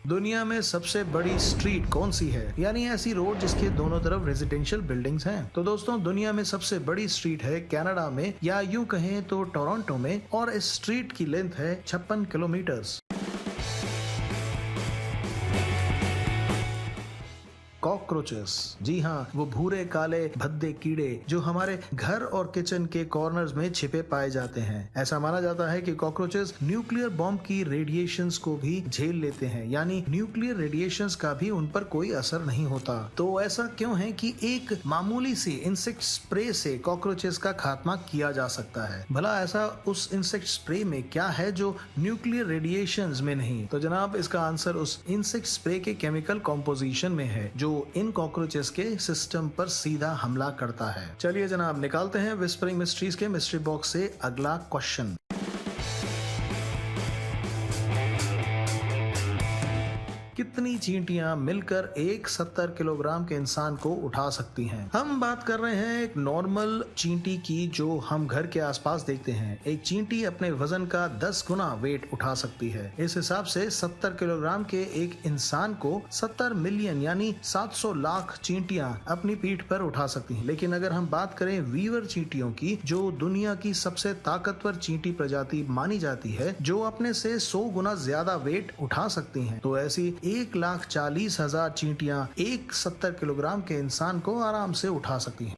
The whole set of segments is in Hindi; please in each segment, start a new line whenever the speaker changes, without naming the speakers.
दुनिया में सबसे बड़ी स्ट्रीट कौन सी है, यानी ऐसी रोड जिसके दोनों तरफ रेजिडेंशियल बिल्डिंग्स हैं? तो दोस्तों, दुनिया में सबसे बड़ी स्ट्रीट है कनाडा में, या यूं कहें तो टोरंटो में, और इस स्ट्रीट की लेंथ है 56 किलोमीटर। कॉकरोचेस, जी हाँ, वो भूरे काले भद्दे कीड़े जो हमारे घर और किचन के कॉर्नर्स में छिपे पाए जाते हैं। ऐसा माना जाता है कि कॉकरोचेस न्यूक्लियर बॉम्ब की रेडिएशंस को भी झेल लेते हैं, यानी न्यूक्लियर रेडिएशंस का भी उन पर कोई असर नहीं होता। तो ऐसा क्यों है कि एक मामूली सी इंसेक्ट स्प्रे से कॉकरोचेस का खात्मा किया जा सकता है? भला ऐसा उस इंसेक्ट स्प्रे में क्या है जो न्यूक्लियर रेडिएशंस में नहीं? तो जनाब, इसका आंसर उस इंसेक्ट स्प्रे के केमिकल कॉम्पोजिशन में है जो इन कॉकरोचेस के सिस्टम पर सीधा हमला करता है। चलिए जनाब, निकालते हैं विस्परिंग मिस्ट्रीज के मिस्ट्री बॉक्स से अगला क्वेश्चन। कितनी चींटियां मिलकर एक 70 किलोग्राम के इंसान को उठा सकती हैं? हम बात कर रहे हैं एक नॉर्मल चींटी की जो हम घर के आसपास देखते हैं। एक चींटी अपने वजन का 10 गुना वेट उठा सकती है। इस हिसाब से 70 किलोग्राम के एक इंसान को 70 मिलियन यानी 700 लाख चींटियां अपनी पीठ पर उठा सकती हैं। लेकिन अगर हम बात करें वीवर चींटियों की, जो दुनिया की सबसे ताकतवर चींटी प्रजाति मानी जाती है, जो अपने से 100 गुना ज्यादा वेट उठा सकती हैं, तो ऐसी 1,40,000 चींटियां एक 70 किलोग्राम के इंसान को आराम से उठा सकती हैं।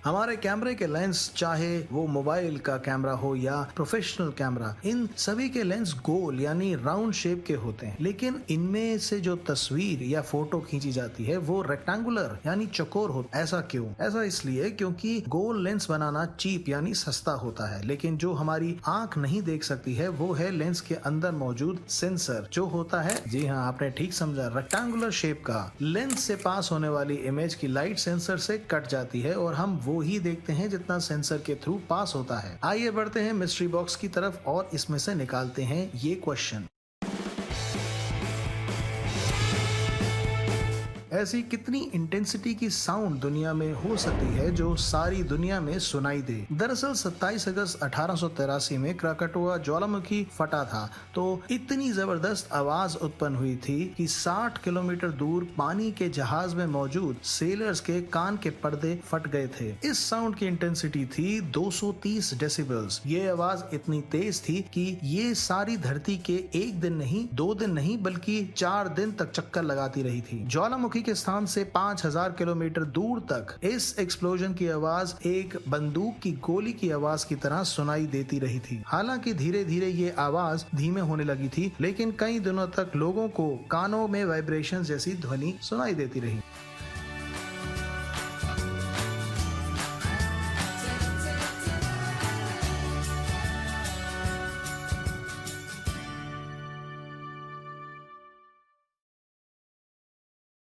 हमारे कैमरे के लेंस, चाहे वो मोबाइल का कैमरा हो या प्रोफेशनल कैमरा, इन सभी के लेंस गोल यानी राउंड शेप के होते हैं, लेकिन इनमें से जो तस्वीर या फोटो खींची जाती है वो रेक्टेंगुलर यानी चौकोर होता है। ऐसा क्यों? ऐसा इसलिए क्योंकि गोल लेंस बनाना चीप यानी सस्ता होता है, लेकिन जो हमारी आंख नहीं देख सकती है वो है लेंस के अंदर मौजूद सेंसर, जो होता है, जी हाँ, आपने ठीक समझा, रेक्टेंगुलर शेप का। लेंस से पास होने वाली इमेज की लाइट सेंसर से कट जाती है और हम वो ही देखते हैं जितना सेंसर के थ्रू पास होता है। आइए बढ़ते हैं मिस्ट्री बॉक्स की तरफ और इसमें से निकालते हैं ये क्वेश्चन। ऐसी कितनी इंटेंसिटी की साउंड दुनिया में हो सकती है जो सारी दुनिया में सुनाई दे? दरअसल 27 अगस्त 1883 में क्राकाटोआ ज्वालामुखी फटा था, तो इतनी जबरदस्त आवाज उत्पन्न हुई थी कि 60 किलोमीटर दूर पानी के जहाज में मौजूद सेलर्स के कान के पर्दे फट गए थे। इस साउंड की इंटेंसिटी थी 230 डेसिबल्स। ये आवाज इतनी तेज थी कि ये सारी धरती के एक दिन नहीं, 2 दिन नहीं, बल्कि 4 दिन तक चक्कर लगाती रही थी। ज्वालामुखी के स्थान से 5000 किलोमीटर दूर तक इस एक्सप्लोजन की आवाज एक बंदूक की गोली की आवाज की तरह सुनाई देती रही थी। हालांकि धीरे धीरे ये आवाज धीमे होने लगी थी, लेकिन कई दिनों तक लोगों को कानों में वाइब्रेशन जैसी ध्वनि सुनाई देती रही।